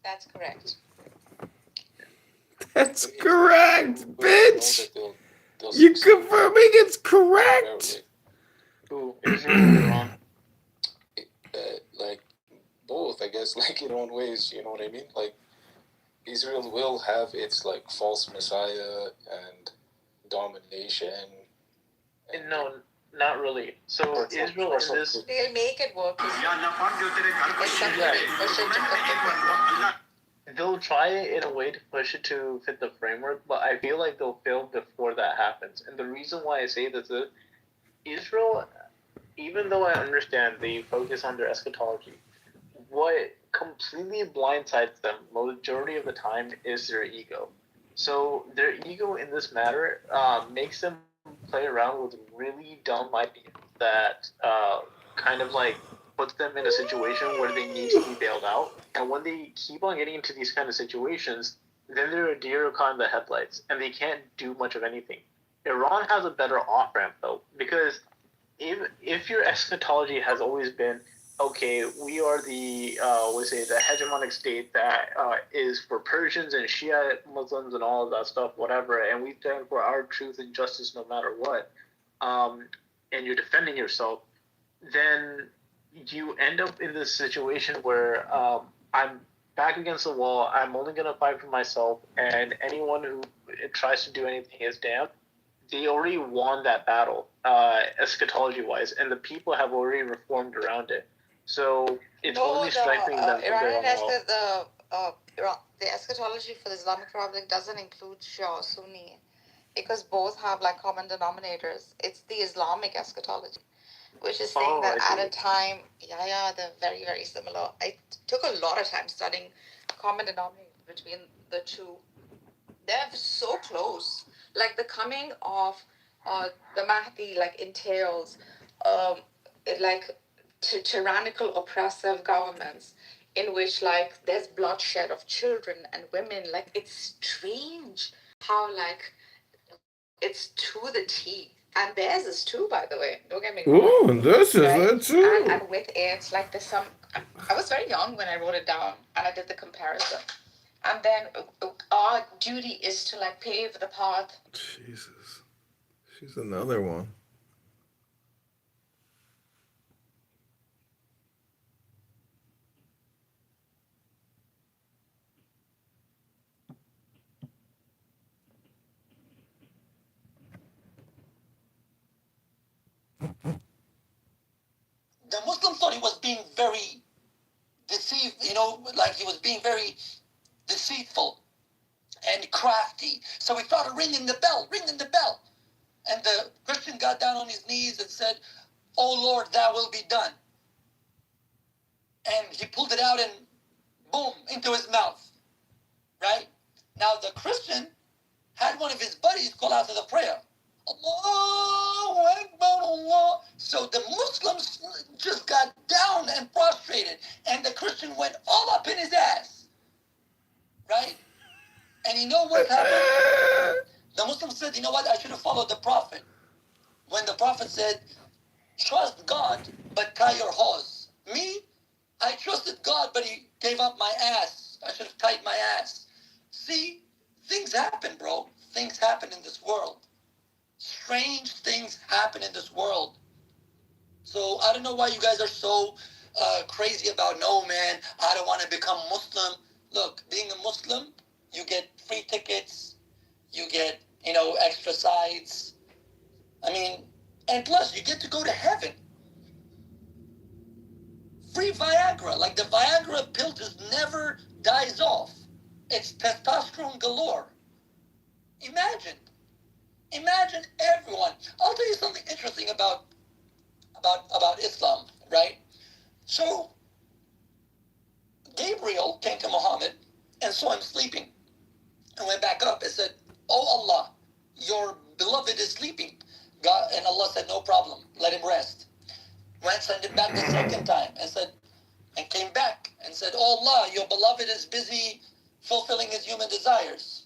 That's correct. That's It's correct, when they know bitch. that they'll You succeed confirming it's correct? temporarily. Who? Israel or Iran? Like both, I guess, like in own ways. You know what I mean? Like Israel will have its like false messiah and domination, and No, not really. So Israel for in some this, They'll make it work. Except when yeah, they push it to fit the framework. they'll try it in a way to push it to fit the framework, but I feel like they'll fail before that happens. And the reason why I say this is Israel, even though I understand they focus on their eschatology, what completely blindsides them majority of the time is their ego. So their ego in this matter makes them play around with really dumb ideas that kind of like puts them in a situation where they need to be bailed out. And when they keep on getting into these kind of situations, then they're a deer caught in the headlights, and they can't do much of anything. Iran has a better off ramp though, because if your eschatology has always been okay, we are the let's say the hegemonic state that is for Persians and Shia Muslims and all of that stuff, whatever, and we stand for our truth and justice no matter what, um, and you're defending yourself, then you end up in this situation where I'm back against the wall. I'm only gonna fight for myself, and anyone who tries to do anything is damned. They already won that battle, eschatology wise, and the people have already reformed around it. So it's No, only the strengthening them from their Iranian own wall. the eschatology for the Islamic Republic doesn't include Shia or Sunni because both have like common denominators. It's the Islamic eschatology, which is saying Oh, that I at see. a time, yeah, they're very, very similar. I took a lot of time studying common denominators between the two. They're so close. Like the coming of the Mahdi, like entails, um, like tyrannical, oppressive governments in which like there's bloodshed of children and women. Like it's strange how like it's to the T. And theirs is too, by the way. Don't get me wrong. Ooh, this is Right? it too. And with it, like there's some. I was very young when I wrote it down, and I did the comparison. And then our duty is to like pave the path. Jesus. She's another one. The Muslim thought he was being very deceived, like he was being very deceitful and crafty. So he started ringing the bell. And the Christian got down on his knees and said, "Oh Lord, thy will be done." And he pulled it out and boom, into his mouth. Right? Now the Christian had one of his buddies call out to the prayer. Allahu Akbar, Allah. So the Muslims just got down and prostrated, and the Christian went all up in his ass. Right? And you know what happened? The Muslim said, "You know what? I should have followed the Prophet." When the Prophet said, "Trust God, but tie your horse." Me, I trusted God, but he gave up my ass. I should have tied my ass. See, things happen, bro. Things happen in this world. Strange things happen in this world. So I don't know why you guys are so crazy about, no, man, I don't want to become Muslim. Look, being a Muslim, you get free tickets, you get, extra sides. I mean, and plus, you get to go to heaven. Free Viagra. Like the Viagra pill just never dies off. It's testosterone galore. Imagine. Imagine everyone. I'll tell you something interesting about Islam, right? So Gabriel came to Muhammad and saw him sleeping and went back up and said, "Oh Allah, your beloved is sleeping." God and Allah said, "No problem, let him rest." Went sent him back the second time and came back and said, "Oh Allah, your beloved is busy fulfilling his human desires."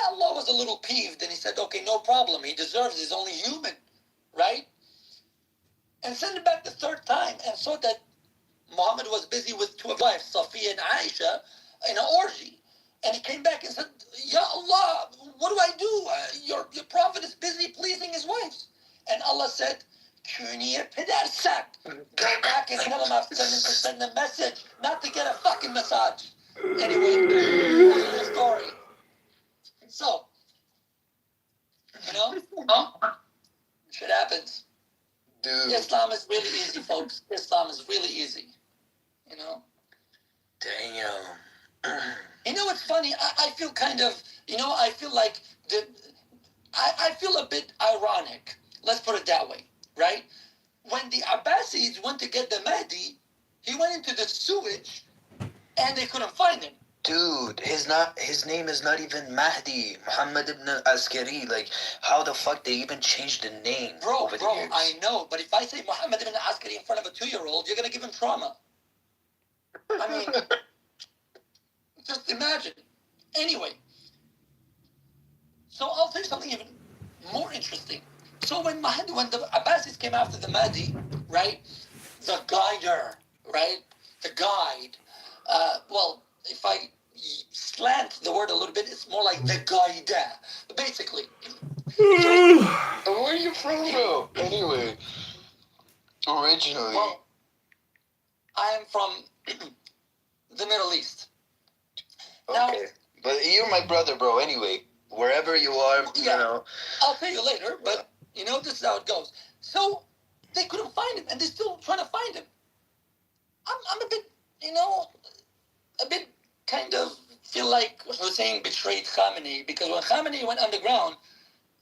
Allah was a little peeved and he said, "Okay, no problem. He deserves it. He's only human, right?" And sent him back the third time and saw that Muhammad was busy with two of his wives, Safiya and Aisha, in an orgy. And he came back and said, Ya Allah, what do I do? Your prophet is busy pleasing his wives. And Allah said, Kuniye pedersak. Go back and tell him I've sent him to send a message, not to get a fucking massage. Anyway, the story. So, shit happens. Dude, Islam is really easy, folks. Islam is really easy. damn. It's funny. I feel kind of, I feel like I feel a bit ironic. Let's put it that way, right? When the Abbasids went to get the Mahdi, he went into the sewage, and they couldn't find him. Dude, his name is not even Mahdi, Muhammad ibn Askari. Like, how the fuck they even changed the name over the years? I know, but if I say Muhammad ibn Askari in front of a 2-year-old, you're gonna give him trauma. I mean, just imagine. Anyway, so I'll tell you something even more interesting. So when the Abbasids came after the Mahdi, right, the guider, right, the guide, well, if I slant the word a little bit, it's more like the guide. Basically. Where are you from, bro? Anyway, originally. Well, I am from the Middle East. Okay. But you're my brother, bro. Anyway, wherever you are, I'll tell you later, but, this is how it goes. So, they couldn't find him, and they're still trying to find him. I'm a bit, a bit kind of feel like Hussein betrayed Khamenei, because when Khamenei went underground,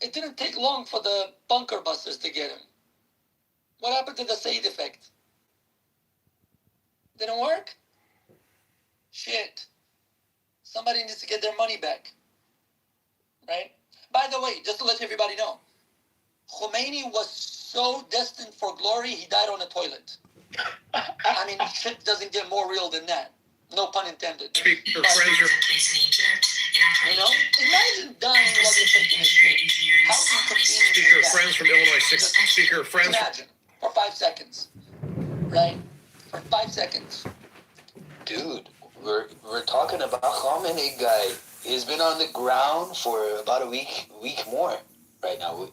it didn't take long for the bunker busters to get him. What happened to the Said effect? Didn't work? Shit. Somebody needs to get their money back. Right? By the way, just to let everybody know, Khomeini was so destined for glory, he died on a toilet. I mean, shit doesn't get more real than that. No pun intended. Speaker Imagine dying while you're taking a shit. How inconvenient Speaker of is that? Friends from Illinois 6. Speaker of Friends. Imagine, for 5 seconds. Right? For 5 seconds. Dude, we're talking about Khamenei guy. He's been on the ground for about a week more right now.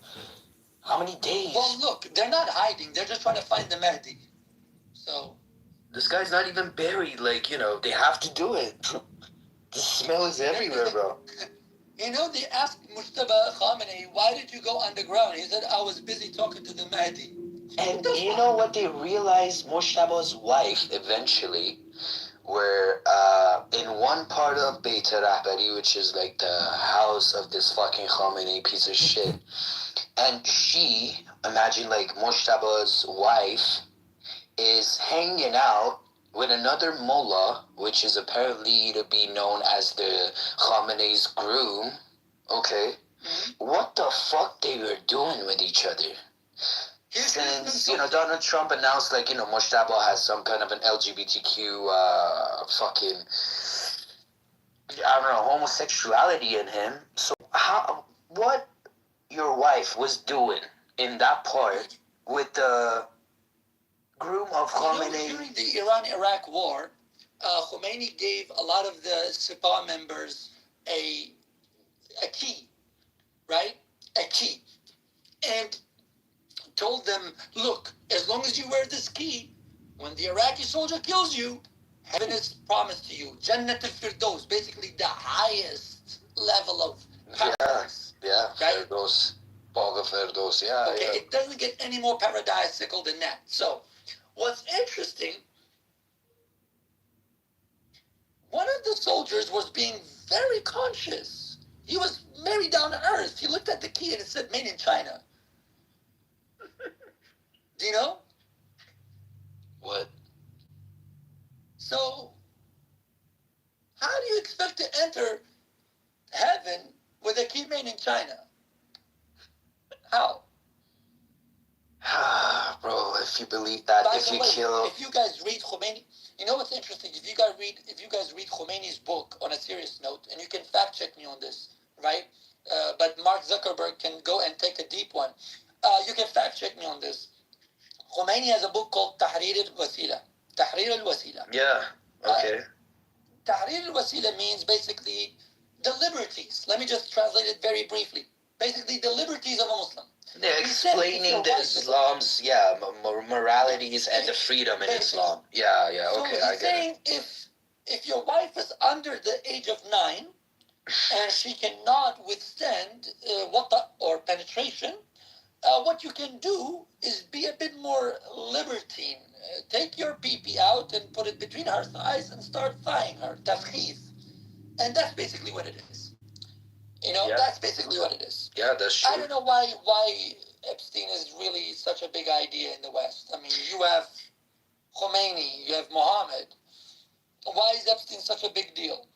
How many days? Well, look, they're not hiding. They're just trying to find the Mahdi. So... This guy's not even buried. Like, they have to do it. The smell is everywhere, bro. They asked Mujtaba Khamenei, why did you go underground? He said, I was busy talking to the Mahdi. And you know what they realized? Mujtaba's wife, eventually, were in one part of Beit Rahbari, which is like the house of this fucking Khamenei piece of shit. And she, imagine like Mujtaba's wife, is hanging out with another mullah, which is apparently to be known as the Khamenei's groom. Okay? What the fuck they were doing with each other? Since, Donald Trump announced, like, Mujtaba has some kind of an LGBTQ, fucking, I don't know, homosexuality in him. So, what your wife was doing in that part with the groom of Khomeini? During the Iran-Iraq war, Khomeini gave a lot of the Sepah members a key, right? A key. And told them, look, as long as you wear this key, when the Iraqi soldier kills you, heaven is promised to you. Jannat al-Firdaus, basically the highest level of paradise. Yeah, right? Firdaus. Baga Firdaus, yeah. Okay, it doesn't get any more paradisical than that. So, what's interesting, one of the soldiers was being very conscious. He was very down to earth. He looked at the key and it said, made in China. Do you know? What? So, how do you expect to enter heaven with a key made in China? How? Bro, if you believe that, By if the you way, kill... if you guys read Khomeini, you know what's interesting? If you guys read Khomeini's book on a serious note, and you can fact check me on this, right? But Mark Zuckerberg can go and take a deep one. You can fact check me on this. Khomeini has a book called Tahrir al-Wasila. Tahrir al-Wasila. Yeah, okay. Tahrir al-Wasila means basically the liberties. Let me just translate it very briefly. Basically, the liberties of a Muslim. They're explaining the Islam's moralities and the freedom in Islam. Yeah, okay, I get saying it. If your wife is under the age of 9 and she cannot withstand wata or penetration, what you can do is be a bit more libertine. Take your pee out and put it between her thighs and start thighing her. Tafkhis. And that's basically what it is. That's basically what it is. Yeah, that's true. I don't know why Epstein is really such a big idea in the West. I mean, you have Khomeini, you have Mohammed. Why is Epstein such a big deal?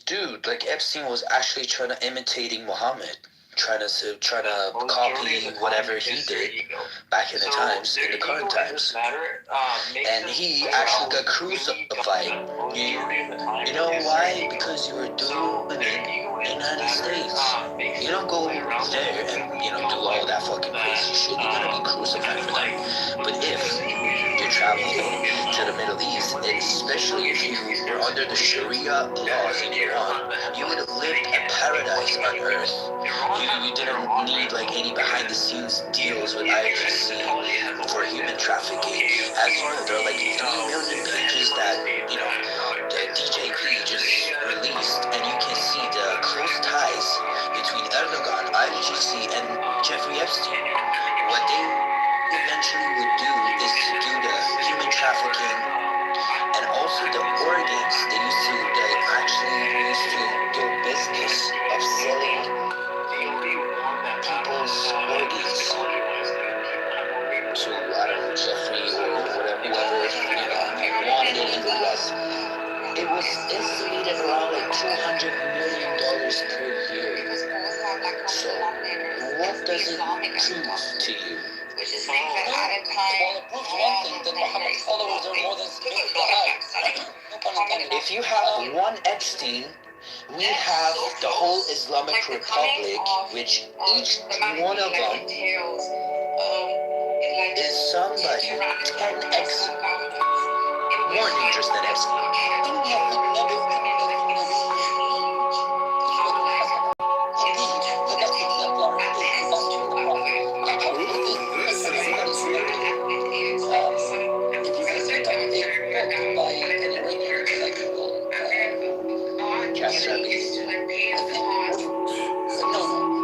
Dude, like Epstein was actually trying to imitating Muhammad, trying to copy whatever he did back in the times, in the current times. And he actually got crucified. You know why? Because you were doing it in the United States. You don't go there and do all that fucking crazy shit. You're gonna be crucified for that. But if you're traveling to the Middle East, especially if you were under the Sharia laws in Iran, you would have lived a paradise on earth. You didn't need like any behind the scenes deals with IGC for human trafficking. As you know, there are like 3 million pages that the DJP just released, and you can see the close ties between Erdogan, IGC, and Jeffrey Epstein. What they eventually would do is to do the human trafficking and also the organs. They actually used to do business of selling people's organs to, I don't know, Jeffrey or whoever wanted it in the West. It was estimated around like $200 million per year. So, what does it prove to you? Well, it proves one thing, that Muhammad's followers are more than Baha'is. If you have one Epstein, we have the whole Islamic Republic, which each one of them is somebody 10x more dangerous than Epstein.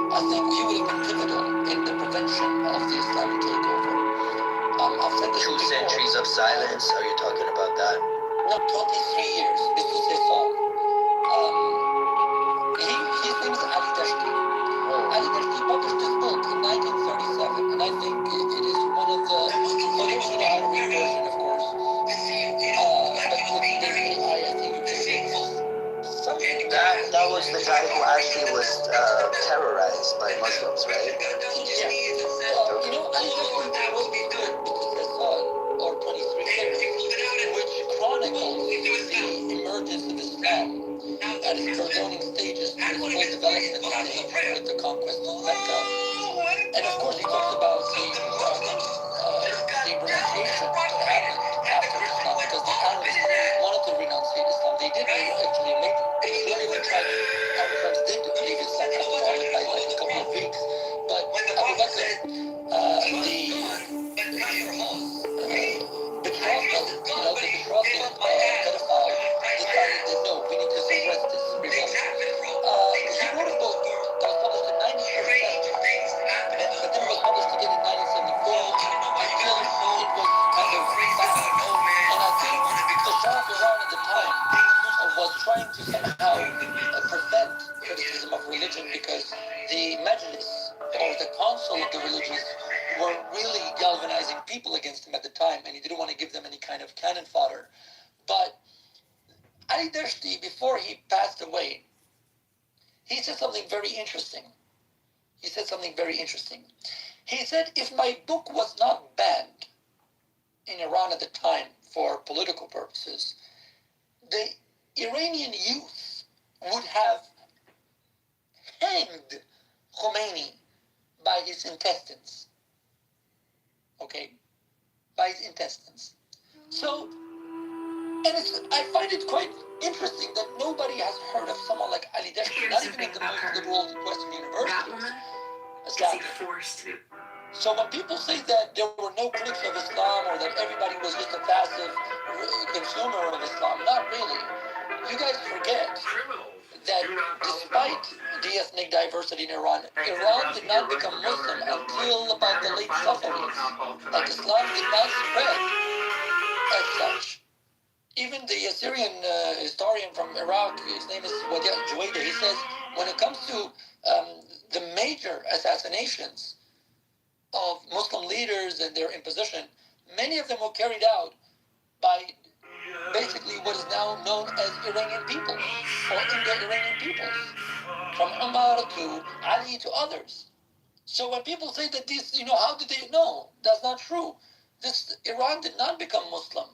I think he would have been pivotal in the prevention of the Islamic takeover. I've said this 2 centuries of silence. Are you talking about that? No, 23 years. This was his song. His name is Ali Dashti. Ali Dashti published this book in 1937, and I think it is one of the. For those who know how to read version, of course. But with this AI, I think you can read something. That was the guy who actually was terrorized by Muslims, right? Yeah. Ali Dashti wrote this book because his son, or 23 years, which chronicles the emergence of Islam at its progenitor stages to its full development stage with the conquest of Mecca. And of course, he talks about the renunciation that happened after Islam, because the Arabs wanted to renunciate Islam. They did actually make it. Some even tried, Arabs did leave Islam after Muhammad by like a couple of weeks. But Abu Bakr, the betrothal pedophile, decided that no, we need to suppress this revolt. He wrote a book that was published in 1937, but then it was published again in 1974 until it was kind of banned. And I think the Shah of Iran at the time was trying to somehow prevent criticism of religion, because the majlis, or the council of the religions, were really galvanizing people against him at the time, and he didn't want to give them any kind of cannon fodder. But Ali Dashti, before he passed away, he said something very interesting. He said, if my book was not banned in Iran at the time for political purposes, the Iranian youth would have hanged Khomeini by his intestines. Okay? By his intestines. So, I find it quite interesting that nobody has heard of someone like Ali Deshti, not even in the most liberal Western universities. Sadly. So when people say that there were no critics of Islam or that everybody was just a passive consumer of Islam, not really. You guys forget that despite the ethnic diversity in Iran, Iran did not become Muslim until about the late Safavids. Like Islam did not spread as such. Even the Syrian historian from Iraq, his name is Wadi al-Juwaida, he says when it comes to the major assassinations of Muslim leaders and their imposition, many of them were carried out by basically what is now known as Iranian peoples or Indo-Iranian peoples, from Umar to Ali to others. So when people say that these, how did they know? That's not true. Iran did not become Muslim.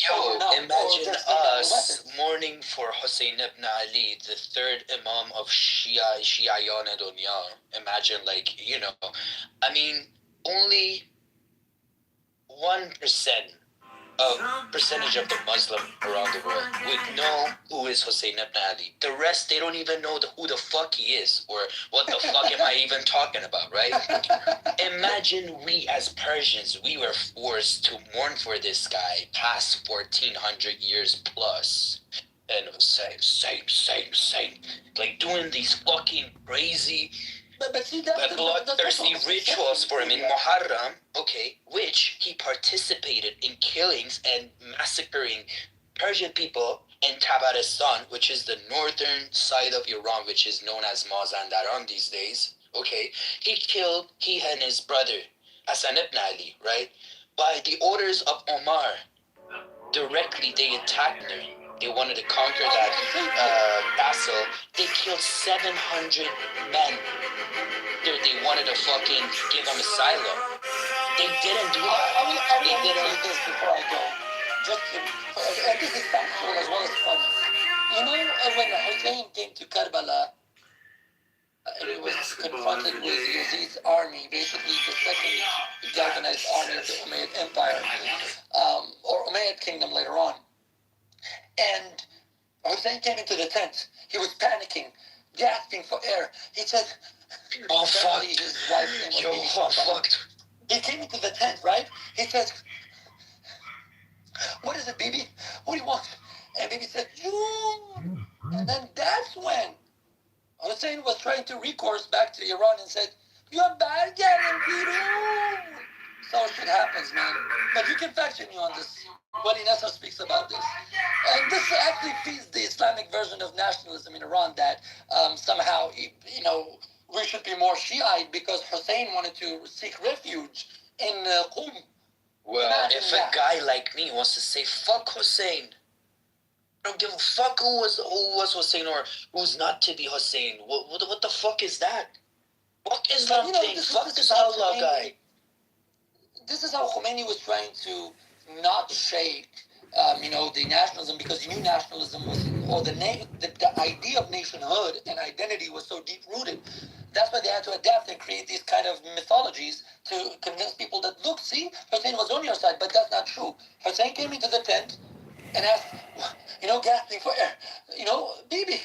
Yo, imagine us mourning for Hussein ibn Ali, the third Imam of Shiayan Dunya. Imagine, I mean, only 1% of percentage of the Muslim around the world would know who is Hussein ibn Ali. The rest, they don't even know who the fuck he is, or what the fuck am I even talking about, right? Imagine we as Persians, we were forced to mourn for this guy past 1400 years plus. And same. Like doing these fucking crazy bloodthirsty rituals for him in Muharram, okay, which he participated in killings and massacring Persian people in Tabaristan, which is the northern side of Iran, which is known as Mazandaran these days, okay. He and his brother, Hassan ibn Ali, right? By the orders of Omar, directly they attacked them. They wanted to conquer that castle. They killed 700 men. They wanted to fucking give them asylum. They didn't do that. I will say this before I go. And this is factual as well as funny. When Hussein came to Karbala, and it was confronted with Yazid's army, basically the second galvanized army of the Umayyad Empire, or Umayyad Kingdom later on. And Hussein came into the tent. He was panicking, gasping for air. He said, "Oh fuck!" His wife's name was fuck! He came into the tent, right? He said, "What is it, Bibi? What do you want?" And Bibi said, "You." And then that's when Hussein was trying to recourse back to Iran and said, "You're bad, Bibi." So shit happens, man. But you can fact check me on this. Wali Nasser speaks about this. And this actually feeds the Islamic version of nationalism in Iran that somehow, we should be more Shiite because Hussein wanted to seek refuge in Qum. Well, Imagine if that. a guy like me wants to say, fuck Hussein, I don't give a fuck who was Hussein or who's not to be Hussein. What the fuck is that? What is that thing? Fuck this Allah guy. This is how Khomeini was trying to not shake, the nationalism, because he knew nationalism was, or the idea of nationhood and identity was so deep rooted. That's why they had to adapt and create these kind of mythologies to convince people that, look, see, Hussein was on your side, but that's not true. Hussein came into the tent and asked, gasping for air, Bibi,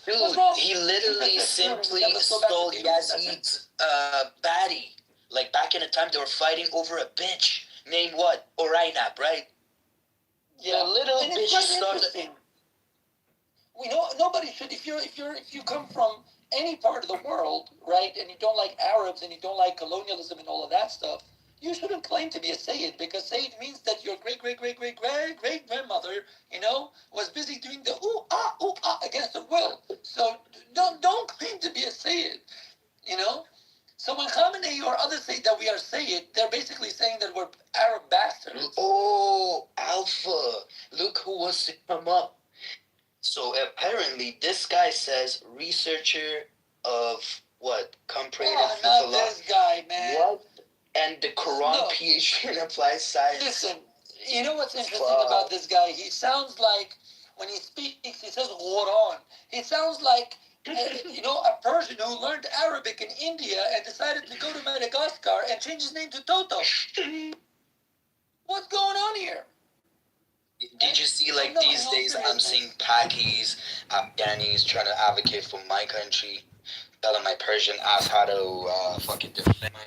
what's wrong? Dude, he literally simply stole Yazid's baddie. Like back in the time, they were fighting over a bitch named what? Orainab, right? Yeah, a little and bitch it's quite started. interesting. Nobody should. If you come from any part of the world, right, and you don't like Arabs and you don't like colonialism and all of that stuff, you shouldn't claim to be a Sayyid, because Sayyid means that your great grandmother, was busy doing the ooh ah against her will. So don't claim to be a Sayyid, So when Khamenei or others say that we are Sayyid, they're basically saying that we're Arab bastards. Oh, Alpha! Look who wants to come up. So apparently, this guy says researcher of what? Comparative not philosophy. this guy, man. What? And the Quran No. PhD in applied science. Listen, you know what's interesting about this guy? He sounds like, when he speaks, he says Quran. He sounds like, a Persian who learned Arabic in India and decided to go to Madagascar and change his name to Toto. What's going on here? Did you see, like, No, these in all days I'm seriousness. seeing Pakis, Afghanis trying to advocate for my country, telling my Persian ass how to fucking defend my